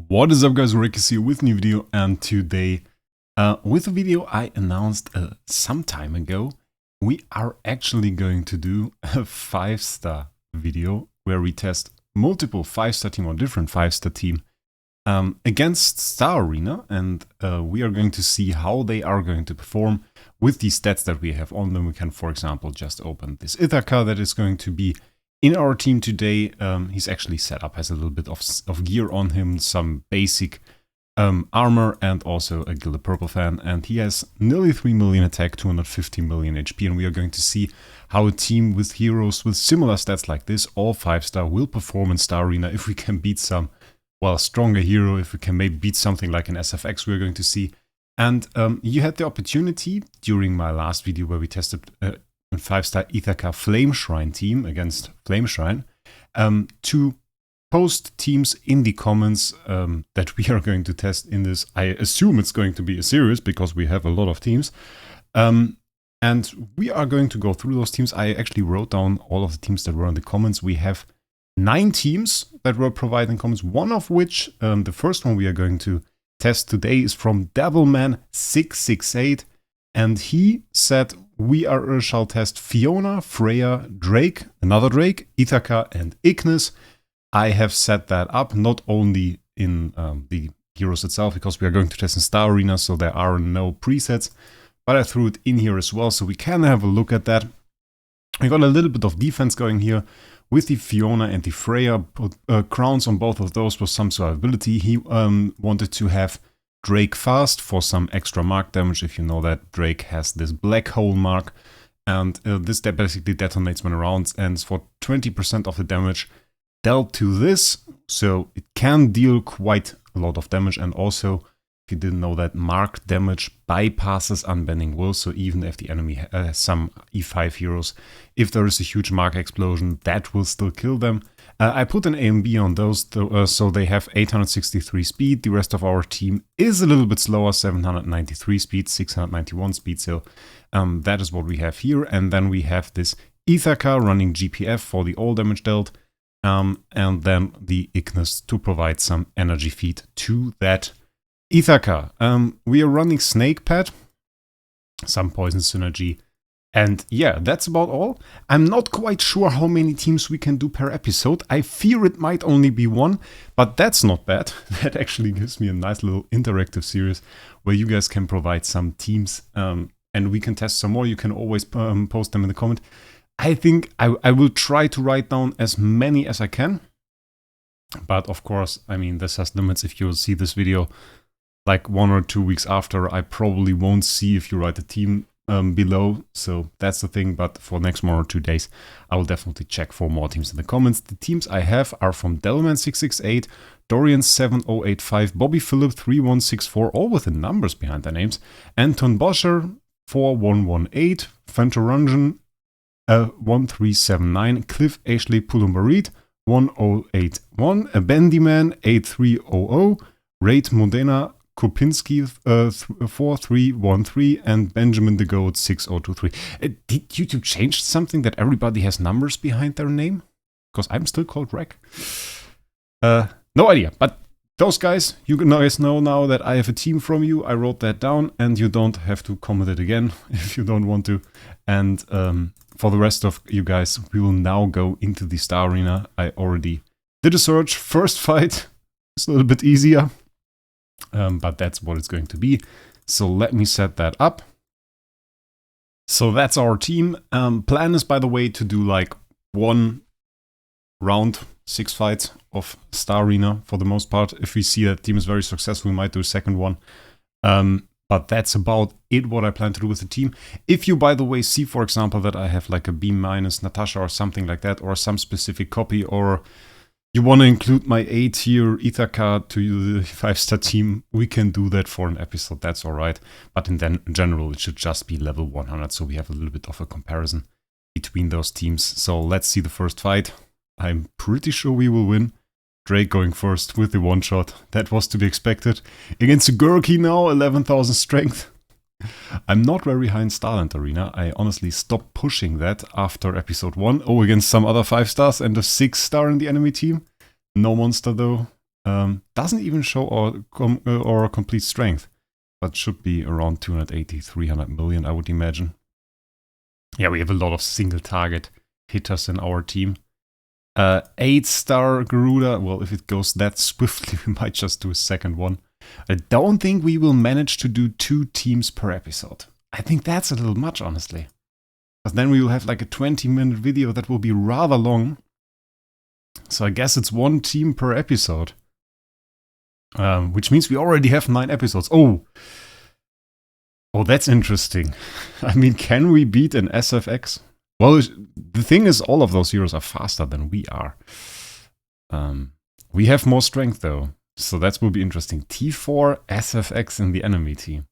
What is up, guys? Wraec is here with a new video, and today with a video I announced some time ago, we are actually going to do a 5-star video where we test multiple 5-star team or different 5-star team against Star Arena, and we are going to see how they are going to perform with the stats that we have on them. We can, for example, just open this Ithaca that is going to be in our team today. He's actually set up, has a little bit of gear on him, some basic armor, and also a Gilded Purple fan. And he has nearly 3 million attack, 250 million HP. And we are going to see how a team with heroes with similar stats like this, all 5-star, will perform in Star Arena. If we can beat some, well, stronger hero, if we can maybe beat something like an SFX, we're going to see. And you had the opportunity during my last video where we tested 5-star Ithaca Flame Shrine team against Flame Shrine to post teams in the comments that we are going to test in this. I assume it's going to be a series because we have a lot of teams. And we are going to go through those teams. I actually wrote down all of the teams that were in the comments. We have 9 teams that were provided in comments, one of which, the first one we are going to test today, is from devilman6668. And he said, we shall test Fiona, Freya, Drake, another Drake, Ithaca, and Ignis. I have set that up not only in the heroes itself, because we are going to test in Star Arena, so there are no presets, but I threw it in here as well, so we can have a look at that. I got a little bit of defense going here with the Fiona and the Freya. Crowns on both of those was some survivability. He wanted to have Drake fast for some extra mark damage. If you know that, Drake has this black hole mark, and this basically detonates when around, and for 20% of the damage dealt to this, so it can deal quite a lot of damage. And also, if you didn't know that, mark damage bypasses unbending will, so even if the enemy has some E5 heroes, if there is a huge mark explosion, that will still kill them. I put an A and B on those, so they have 863 speed. The rest of our team is a little bit slower, 793 speed, 691 speed, so that is what we have here. And then we have this Ithaca running GPF for the all damage dealt, and then the Ignis to provide some energy feed to that Ithaca. We are running Snake Pet, some poison synergy, and yeah, that's about all. I'm not quite sure how many teams we can do per episode. I fear it might only be 1, but that's not bad. That actually gives me a nice little interactive series where you guys can provide some teams, and we can test some more. You can always post them in the comment. I think I will try to write down as many as I can. But of course, I mean, this has limits. If you'll see this video like 1 or 2 weeks after, I probably won't see if you write a team below, so that's the thing. But for the next 1 or 2 days, I will definitely check for more teams in the comments. The teams I have are from devilman668, Dorian7085, Bobby Phillip 3164, all with the numbers behind their names, Anton Boscher 4118, Fentorungeon 1379, Cliff Ashley Pulumbarit 1081, Bendyman 8300, Raid Modena Kopinski 4313, and Benjamin the Goat 6023. Did YouTube change something that everybody has numbers behind their name? Because I'm still called Wraec. No idea, but those guys, you guys know now that I have a team from you. I wrote that down, and you don't have to comment it again if you don't want to. And for the rest of you guys, we will now go into the Star Arena. I already did a search. First fight is a little bit easier. But that's what it's going to be. So let me set that up. So that's our team. Plan is, by the way, to do like 1 round, 6 fights of Star Arena for the most part. If we see that team is very successful, we might do a second one. But that's about it, what I plan to do with the team. If you, by the way, see, for example, that I have like a B- Natasha or something like that, or some specific copy, or you want to include my A tier Ithaca to the 5-star team, we can do that for an episode, that's alright. But in general, it should just be level 100, so we have a little bit of a comparison between those teams. So let's see the first fight. I'm pretty sure we will win. Drake going first with the one-shot. That was to be expected. Against a Gurky now, 11,000 strength. I'm not very high in Starland Arena. I honestly stopped pushing that after episode 1. Oh, against some other 5-stars and a 6-star in the enemy team. No monster though. Doesn't even show our complete strength, but should be around 280, 300 million, I would imagine. Yeah, we have a lot of single target hitters in our team. 8-star Garuda, well, if it goes that swiftly, we might just do a second one. I don't think we will manage to do 2 teams per episode. I think that's a little much, honestly. Because then we will have like a 20-minute video that will be rather long. So I guess it's 1 team per episode. Which means we already have 9 episodes. Oh, that's interesting. I mean, can we beat an SFX? Well, the thing is, all of those heroes are faster than we are. We have more strength, though. So that will be interesting. T4 SFX in the enemy team.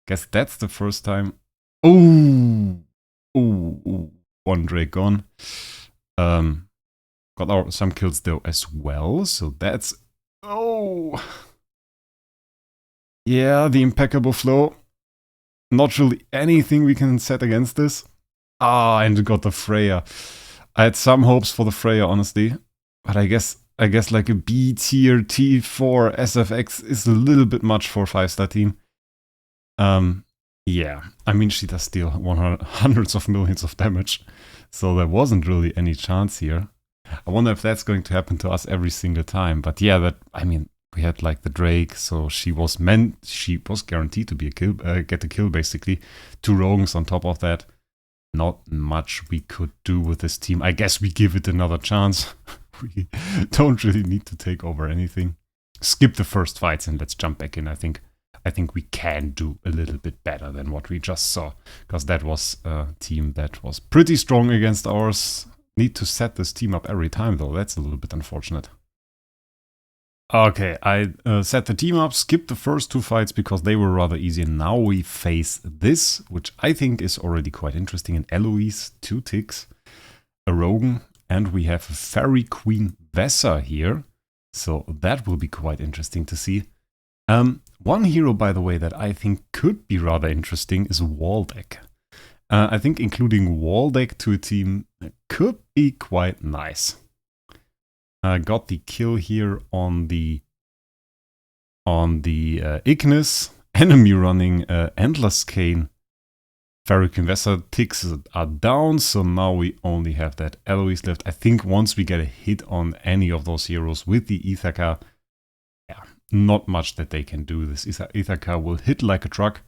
Guess that's the first time. Oh, 1 Drake gone. Got some kills, though, as well. So that's... Oh! Yeah, the impeccable flow. Not really anything we can set against this. And got the Freya. I had some hopes for the Freya, honestly. But I guess like a B tier T4 SFX is a little bit much for a 5-star team. Yeah, I mean, she does deal hundreds of millions of damage. So there wasn't really any chance here. I wonder if that's going to happen to us every single time. But yeah, I mean, we had like the Drake, so she was guaranteed to be get a kill basically. 2 Rogans on top of that. Not much we could do with this team. I guess we give it another chance. We don't really need to take over anything. Skip the first fights and let's jump back in. I think we can do a little bit better than what we just saw. Because that was a team that was pretty strong against ours. Need to set this team up every time though. That's a little bit unfortunate. Okay, I set the team up, skipped the first 2 fights because they were rather easy. And now we face this, which I think is already quite interesting. An Eloise, 2 ticks, a Rogan, and we have a Fairy Queen Vessa here. So that will be quite interesting to see. One hero, by the way, that I think could be rather interesting is Wraec. I think including Wraec to a team could be quite nice. Got the kill here on the Ignis. Enemy running Endless Cane. Fairy Queen Vessa ticks are down, so now we only have that Eloise left. I think once we get a hit on any of those heroes with the Ithaca, yeah, not much that they can do. This Ithaca will hit like a truck.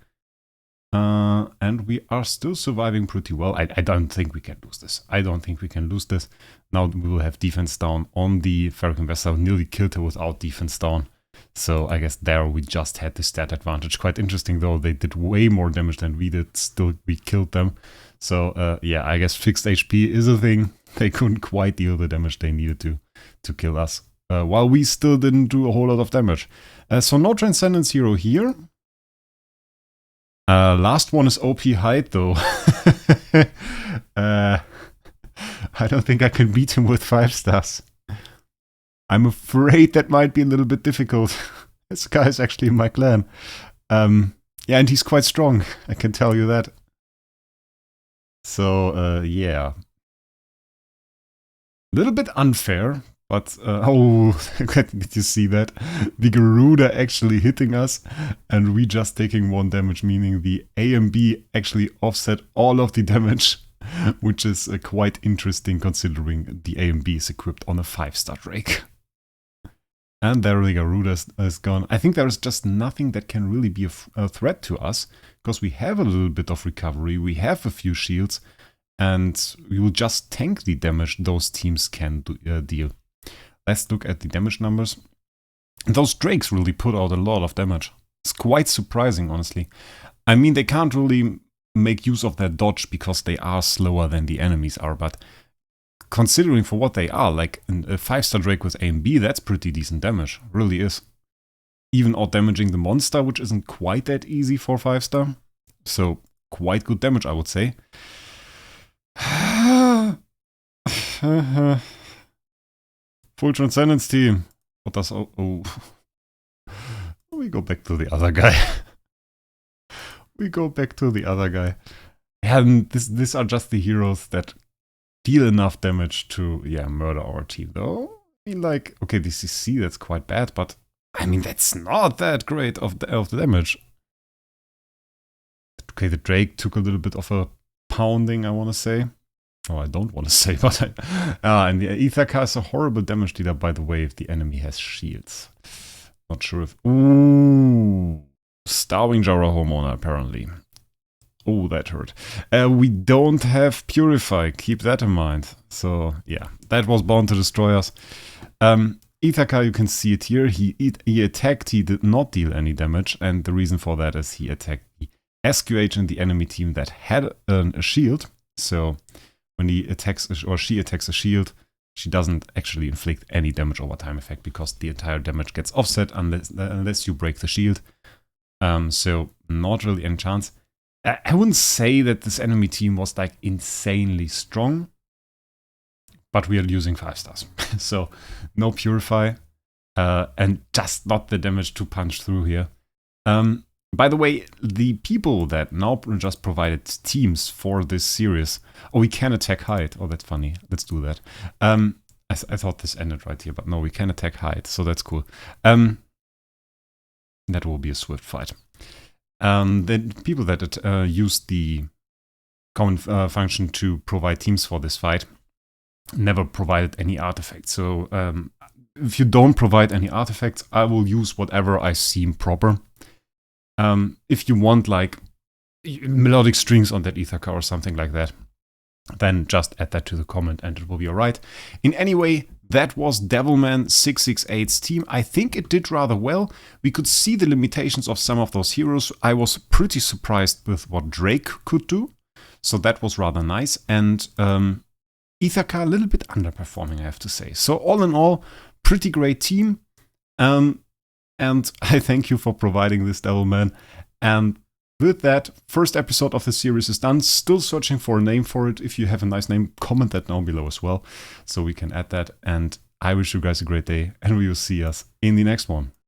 And we are still surviving pretty well. I don't think we can lose this. I don't think we can lose this. Now we will have defense down on the Fairy Queen Vessa. Nearly killed her without defense down. So I guess there we just had the stat advantage. Quite interesting though. They did way more damage than we did. Still, we killed them. So yeah, I guess fixed HP is a thing. They couldn't quite deal the damage they needed to kill us. While we still didn't do a whole lot of damage. So no Transcendence hero here. Last one is OP Height though. I don't think I can beat him with 5 stars. I'm afraid that might be a little bit difficult. This guy is actually in my clan. Yeah, and he's quite strong, I can tell you that. So, yeah. A little bit unfair, but... oh, did you see that? The Garuda actually hitting us, and we just taking 1 damage, meaning the A and B actually offset all of the damage, which is quite interesting considering the A and B is equipped on a 5-star Drake. And there the Garuda is gone. I think there is just nothing that can really be a threat to us, because we have a little bit of recovery, we have a few shields, and we will just tank the damage those teams can deal. Let's look at the damage numbers. Those Drakes really put out a lot of damage. It's quite surprising, honestly. I mean, they can't really make use of their dodge because they are slower than the enemies are, but considering for what they are, like a 5-star Drake with A and B, that's pretty decent damage. Really is. Even out-damaging the monster, which isn't quite that easy for 5-star. So, quite good damage, I would say. Full Transcendence team. What does... oh. We go back to the other guy. We go back to the other guy. And these are just the heroes that deal enough damage to, yeah, murder our team, though. mean, like, okay, the CC, that's quite bad, but I mean, that's not that great of the damage. Okay, the Drake took a little bit of a pounding, I want to say. Oh, I don't want to say, but and the Ithaka is a horrible damage dealer, by the way, if the enemy has shields. Not sure if... Ooh, Starving Jara Homeowner, apparently. Oh, that hurt. We don't have Purify, keep that in mind. So, yeah, that was bound to destroy us. Ithaka, you can see it here, he attacked, he did not deal any damage, and the reason for that is he attacked the SQH in the enemy team that had a shield. So when he attacks or she attacks a shield, she doesn't actually inflict any damage over time effect because the entire damage gets offset unless you break the shield. So not really any chance. I wouldn't say that this enemy team was like insanely strong, but we are losing 5 stars. So no Purify and just not the damage to punch through here. By the way, the people that now just provided teams for this series... Oh, we can attack height. Oh, that's funny. Let's do that. I thought this ended right here, but no, we can attack height, so that's cool. That will be a swift fight. The people that used the common function to provide teams for this fight never provided any artifacts. So if you don't provide any artifacts, I will use whatever I seem proper. If you want like melodic strings on that Ithaka or something like that, then just add that to the comment and it will be alright. In any way, that was devilman668's team. I think it did rather well. We could see the limitations of some of those heroes. I was pretty surprised with what Drake could do, so that was rather nice. And Ithaka a little bit underperforming, I have to say. So all in all, pretty great team. And I thank you for providing this, Devilman. And with that, first episode of the series is done. Still searching for a name for it. If you have a nice name, comment that down below as well, so we can add that. And I wish you guys a great day, and we will see us in the next one.